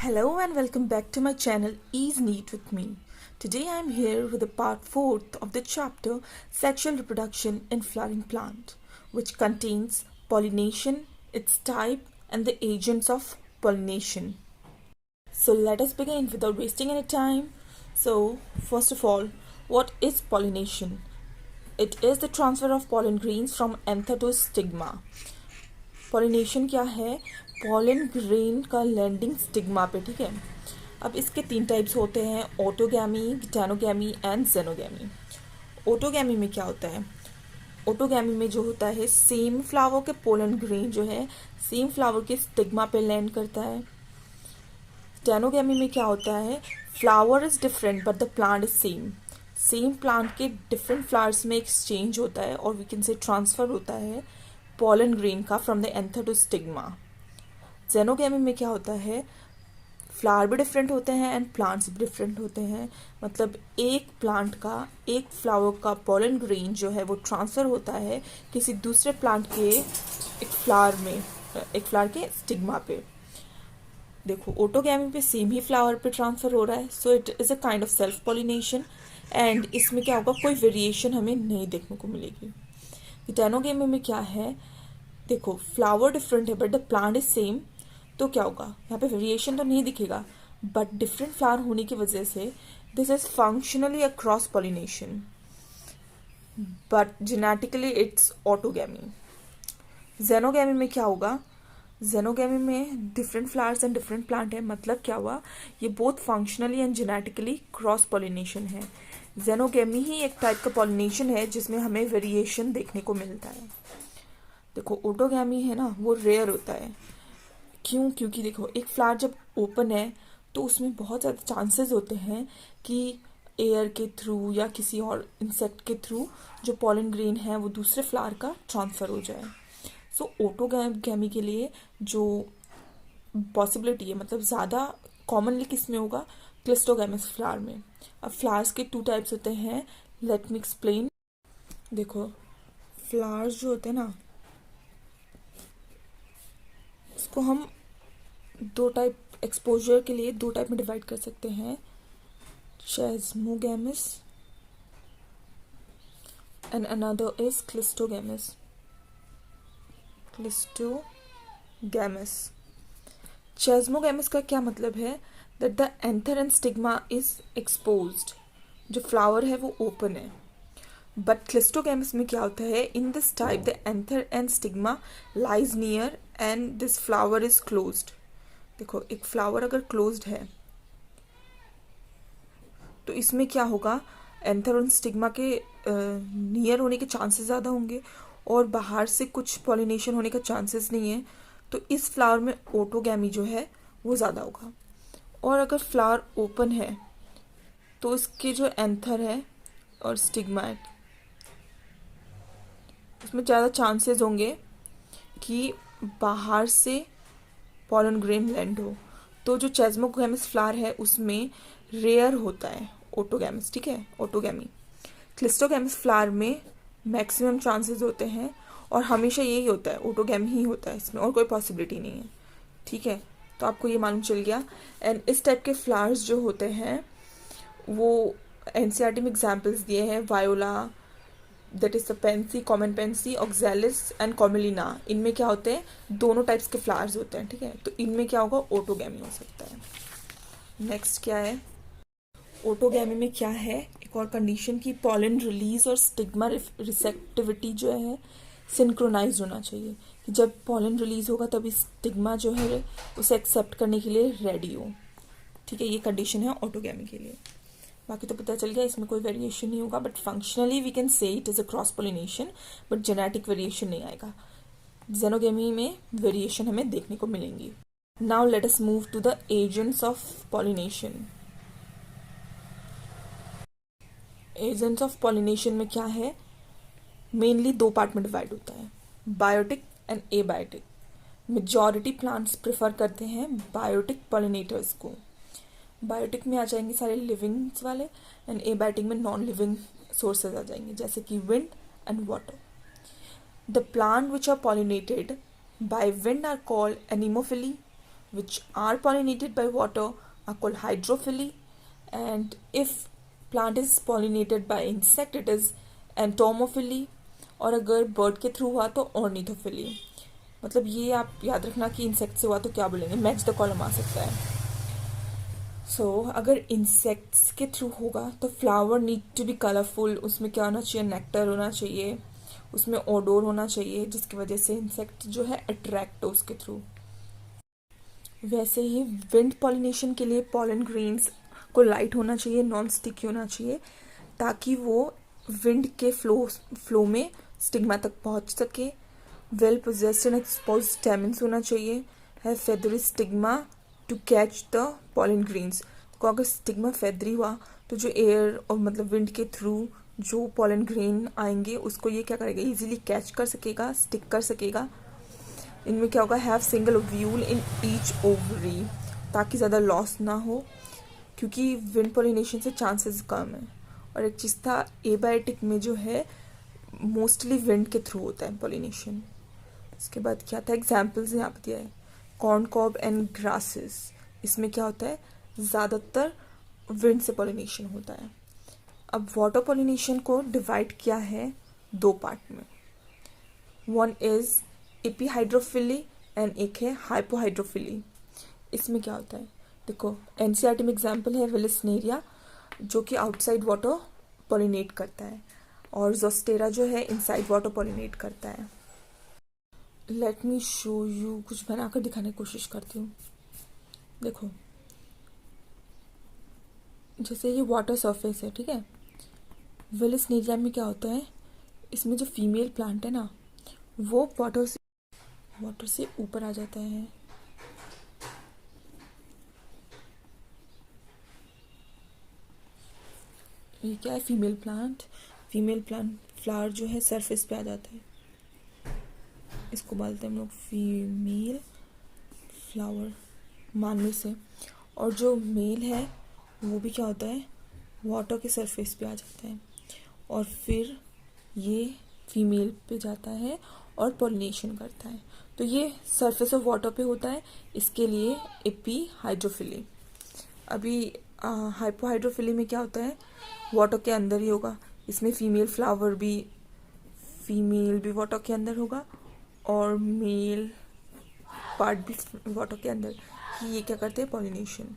Hello and welcome back to my channel Ease Neat with me. Today I am here with the part 4th of the chapter Sexual Reproduction in Flowering Plant, which contains pollination, its type and the agents of pollination. So let us begin without wasting any time. So first of all, what is pollination? It is the transfer of pollen grains from anther to stigma. Pollination क्या है? Pollen grain का landing stigma पे, ठीक है। अब इसके 3 types होते हैं, ऑटोगैमी, गिटानोगैमी एंड जेनोगैमी। ऑटोगैमी में क्या होता है? ऑटोगैमी में जो होता है सेम फ्लावर के पोलन ग्रेन जो है सेम फ्लावर के स्टिग्मा पे लैंड करता है। गिटानोगैमी में क्या होता है? Flower is different but the plant is same. Same plant के डिफरेंट फ्लावर्स में एक्सचेंज होता है और वी कैन से ट्रांसफर होता है पॉलन ग्रेन का from the anther to stigma. Xenogamy में क्या होता है? फ्लावर भी डिफरेंट होते हैं एंड प्लांट्स भी डिफरेंट होते हैं। मतलब एक प्लांट का, एक फ्लावर का पॉलन ग्रेन जो है वो ट्रांसफर होता है किसी दूसरे प्लांट के एक फ्लावर के स्टिग्मा पे। देखो, ऑटोगैमी पे सेम ही फ्लावर पे ट्रांसफर हो रहा है, so it is a kind of self pollination and इसमें क्या होगा, कोई वेरिएशन हमें नहीं देखने को मिलेगी। गिटानोगैमी में क्या है? देखो, फ्लावर डिफरेंट है but the plant is same, तो क्या होगा, यहाँ पे वेरिएशन तो नहीं दिखेगा बट डिफरेंट फ्लावर होने की वजह से this is functionally a cross pollination but genetically it's autogamy. Xenogamy में क्या होगा? जेनोगैमी में different flowers and different plant है, मतलब क्या हुआ, ये both functionally and genetically cross pollination है। जेनोगैमी ही एक टाइप का पॉलिनेशन है जिसमें हमें वेरिएशन देखने को मिलता है। देखो, ऑटोगैमी है ना, वो रेयर होता है। क्यों? क्योंकि देखो, एक फ्लावर जब ओपन है तो उसमें बहुत ज़्यादा चांसेस होते हैं कि एयर के थ्रू या किसी और इंसेक्ट के थ्रू जो पॉलन ग्रेन है वो दूसरे फ्लावर का ट्रांसफ़र हो जाए। सो ऑटोगैमी के लिए जो पॉसिबिलिटी है, मतलब ज़्यादा कॉमनली किस में होगा? क्लिस्टोगैमस फ्लावर में। अब फ्लावर्स के 2 टाइप्स होते हैं, लेट मी एक्सप्लेन। देखो, फ्लावर्स जो होते हैं ना, इसको हम 2 टाइप, एक्सपोजर के लिए 2 टाइप में डिवाइड कर सकते हैं, चेस्मोगैमस एंड अनदर इज क्लिस्टोगैमस। चेस्मोगैमस का क्या मतलब है? That the anther and stigma is exposed, जो फ्लावर है वो ओपन है। बट क्लिस्टोगैमस में क्या होता है? In this type the anther and stigma lies near and this flower is closed. देखो, एक फ्लावर अगर क्लोज्ड है तो इसमें क्या होगा, एंथर और स्टिग्मा के नियर होने के चांसेस ज़्यादा होंगे और बाहर से कुछ पॉलिनेशन होने का चांसेस नहीं है, तो इस फ्लावर में ऑटोगैमी जो है वो ज़्यादा होगा। और अगर फ्लावर ओपन है तो इसके जो एंथर है और स्टिग्मा है उसमें ज़्यादा चांसेस होंगे कि बाहर से पॉलन ग्रेन लैंड हो। तो जो चेस्मोगैमस फ्लावर है उसमें रेयर होता है ऑटोगैमस, ठीक है, ऑटोगैमी। क्लिस्टोगैमस फ्लावर में मैक्सिमम चांसेस होते हैं और हमेशा यही होता है, ऑटोगैमी ही होता है, इसमें और कोई पॉसिबिलिटी नहीं है, ठीक है। तो आपको ये मालूम चल गया। एंड इस टाइप के फ्लावर्स जो होते हैं वो एनसीईआरटी में एग्जाम्पल्स दिए हैं, voila, that is the Pence, common Pence, oxalis and Commelina. इनमें क्या होते हैं? दोनों टाइप्स के फ्लावर्स होते हैं, ठीक है। तो इनमें क्या होगा? ऑटोगैमी हो सकता है। नेक्स्ट क्या है? ऑटोगैमी में क्या है? एक और कंडीशन की पॉलन रिलीज और स्टिग्मा रिसेप्टिविटी जो है सिंक्रोनाइज होना चाहिए, कि जब पॉलन रिलीज होगा तभी स्टिग्मा जो है उसे एक्सेप्ट करने के लिए रेडी हो, ठीक है। ये कंडीशन है ऑटोगैमी के लिए। बाकी तो पता चल गया, इसमें कोई वेरिएशन नहीं होगा but functionally we can say it is a cross pollination but genetic variation नहीं आएगा। जेनोगैमी में वेरिएशन हमें देखने को मिलेंगी। Now let us move to the agents of pollination. Agents of pollination में क्या है? मेनली 2 पार्ट में डिवाइड होता है, biotic and abiotic. Majority plants prefer करते हैं बायोटिक पॉलिनेटर्स को। बायोटिक में आ जाएंगे सारे लिविंग्स वाले एंड एबायोटिक में नॉन लिविंग सोर्सेज आ जाएंगे, जैसे कि wind and water. The plant which are pollinated by wind are called anemophily, which are pollinated by water are called hydrophily, and if plant is pollinated by insect it is entomophily, और अगर bird के through हुआ तो ornithophilia. मतलब ये आप याद रखना कि इंसेक्ट से हुआ तो क्या बोलेंगे, मैच द कॉलम आ सकता है. सो अगर इंसेक्ट्स के थ्रू होगा तो flower need to be colourful, उसमें क्या होना चाहिए, नेक्टर होना चाहिए, उसमें ओडोर होना चाहिए, जिसकी वजह से इंसेक्ट जो है अट्रैक्ट हो उसके थ्रू. वैसे ही विंड पॉलिनेशन के लिए पॉलन ग्रेन्स को लाइट होना चाहिए, नॉन स्टिकी होना चाहिए, ताकि वो विंड के फ्लो में स्टिग्मा तक पहुंच सके. Well posed and expose stamens होना चाहिए, है feathery stigma to catch the pollen grains. तो अगर स्टिग्मा फेदरी हुआ तो जो एयर और मतलब विंड के थ्रू जो पॉलन ग्रेन आएंगे उसको ये क्या करेगा, इजीली कैच कर सकेगा, स्टिक कर सकेगा. इनमें क्या होगा, have single ovule in each ovary, ताकि ज़्यादा लॉस ना हो, क्योंकि विंड पॉलिनेशन से चांसेस कम है. और एक चीज़ था, एबायोटिक में जो है मोस्टली विंड के थ्रू होता है पॉलिनेशन. इसके बाद क्या था, एग्जाम्पल्स यहाँ पे दिया है, कॉर्न कॉब एंड ग्रासेस. इसमें क्या होता है, ज़्यादातर विंड से पॉलिनेशन होता है. अब वाटर पॉलिनेशन को डिवाइड किया है दो पार्ट में. वन इज एपीहाइड्रोफिली एंड एक है हाइपोहाइड्रोफिली. इसमें क्या होता है, देखो एनसीईआरटी में एग्जांपल है विलिस्नेरिया जो कि आउटसाइड वाटर पॉलिनेट करता है, और जोस्टेरा जो है इनसाइड वाटर पॉलिनेट करता है. लेट मी शो यू, कुछ बनाकर दिखाने की कोशिश करती हूँ. देखो जैसे ये वाटर सरफेस है, ठीक है. विलिस्नेरिया में क्या होता है, इसमें जो फीमेल प्लांट है ना वो वाटर से ऊपर आ जाता है. ये क्या है, फीमेल प्लांट फ्लावर जो है सरफेस पे आ जाता है. इसको बोलते हैं हम लोग फीमेल फ्लावर मानने से. और जो मेल है वो भी क्या होता है, वाटर के सरफेस पे आ जाता है, और फिर ये फीमेल पे जाता है और पॉलिनेशन करता है. तो ये सरफेस ऑफ वाटर पे होता है, इसके लिए एपीहाइड्रोफिली. अभी हाइपोहाइड्रोफिली में क्या होता है, वाटर के अंदर ही होगा. इसमें फीमेल भी वाटर के अंदर होगा और मेल पार्ट भी वाटर के अंदर. ये क्या करते हैं, पॉलिनेशन.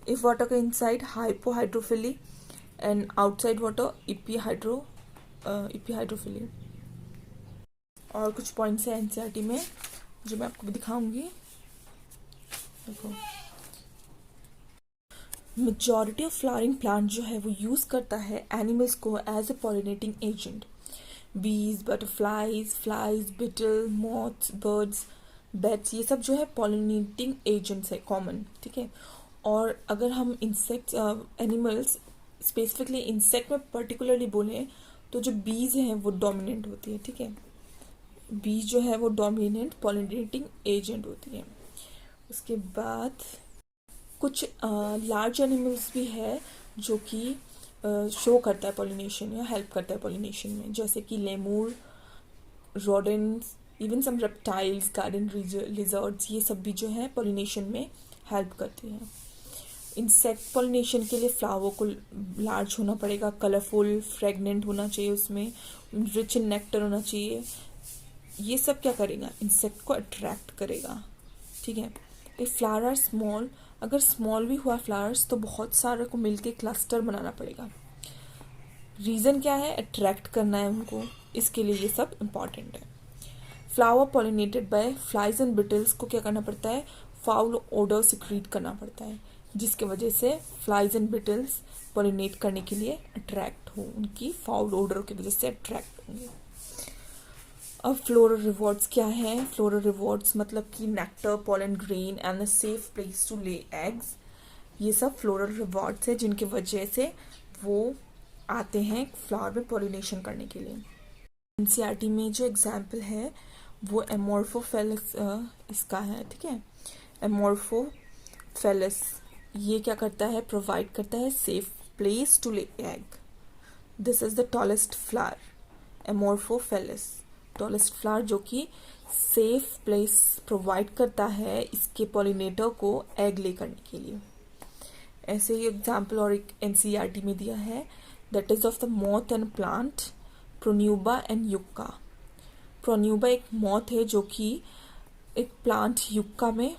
इफ वाटर का inside hypohydrophily and outside water एपीहाइड्रोफिली. और कुछ पॉइंट्स है एनसीईआरटी में जो मैं आपको दिखाऊंगी. देखो मेजॉरिटी ऑफ फ्लावरिंग प्लांट जो है वो यूज करता है एनिमल्स को as a pollinating agent. Bees, butterflies, flies, beetle, moths, birds, bats, ये सब जो है पॉलिनेटिंग एजेंट्स है कॉमन, ठीक है. और अगर हम इंसेक्ट एनिमल्स स्पेसिफिकली इंसेक्ट में पर्टिकुलरली बोलें तो जो बीज हैं वो डोमिनेंट होती है, ठीक है. बीज जो है वो डोमिनेंट पॉलिनेटिंग एजेंट होती है. उसके बाद कुछ लार्ज एनिमल्स भी है जो कि शो करता है पॉलिनेशन या हेल्प करता है पॉलिनेशन में, जैसे कि lemur, rodents, even some reptiles, garden lizards, ये सब भी जो है पॉलिनेशन में हेल्प करती हैं. इंसेक्ट पॉलिनेशन के लिए फ्लावर को लार्ज होना पड़ेगा, कलरफुल, फ्रेगनेंट होना चाहिए, उसमें रिच इन नेक्टर होना चाहिए. ये सब क्या करेगा, इंसेक्ट को अट्रैक्ट करेगा, ठीक है. इफ फ्लावर आर स्मॉल, अगर स्मॉल भी हुआ फ्लावर्स तो बहुत सारे को मिलके क्लस्टर बनाना पड़ेगा. रीज़न क्या है, अट्रैक्ट करना है उनको, इसके लिए ये सब इम्पॉर्टेंट है. Flower pollinated bye flies and Beatles को क्या करना पड़ता है, फाउल ओडर सिक्रीट करना पड़ता है, जिसके वजह से फ्लाइज एंड बिटल्स पॉलिनेट करने के लिए अट्रैक्ट हो, उनकी फाउल ओडर की वजह से अट्रैक्ट होंगे. अब फ्लोरल रिवॉर्ड्स क्या है, फ्लोरल रिवॉर्ड्स मतलब कि nectar, pollen grain and a safe place to lay eggs. ये सब फ्लोरल रिवॉर्ड्स है जिनकी वजह से वो आते हैं फ्लावर में पॉलिनेशन करने के लिए. एनसीईआरटी में जो एग्जाम्पल है वो एमोर्फोफेलिस इसका है, ठीक है. एमोर्फोफेलिस ये क्या करता है, प्रोवाइड करता है safe place to lay egg. This is the tallest flower, amorphophallus, tallest flower जो कि सेफ प्लेस प्रोवाइड करता है इसके पॉलिनेटर को एग ले करने के लिए। ऐसे ही एग्जाम्पल और एक एनसीईआरटी में दिया है, that is of the moth and plant pronuba and yucca. Pronuba एक मॉथ है जो कि एक प्लांट युक्का में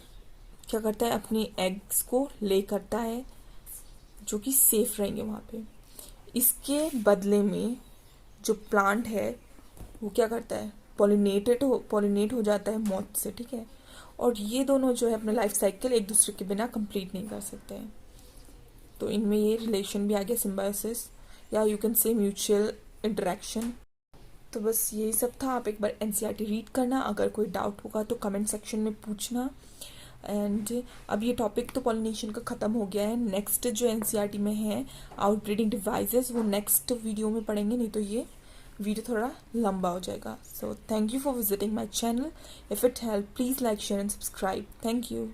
क्या करता है, अपने एग्स को ले करता है जो कि सेफ रहेंगे वहाँ पे। इसके बदले में जो प्लांट है वो क्या करता है, पॉलिनेट हो जाता है मॉथ से, ठीक है। और ये दोनों जो है अपना लाइफ साइकिल एक दूसरे के बिना कंप्लीट नहीं कर सकते हैं। तो इनमें ये रिलेशन भी आ गया, सिम्बायोसिस या you can say mutual interaction. तो बस यही सब था। आप एक बार एनसीईआरटी रीड करना, अगर कोई डाउट होगा तो कमेंट सेक्शन में पूछना। एंड अब ये टॉपिक तो पॉलिनेशन का ख़त्म हो गया है। नेक्स्ट जो एनसीईआरटी में है आउटब्रीडिंग डिवाइसेस, वो नेक्स्ट वीडियो में पढ़ेंगे, नहीं तो ये वीडियो थोड़ा लंबा हो जाएगा। So thank you for visiting my channel. If it help please like share and subscribe. Thank you.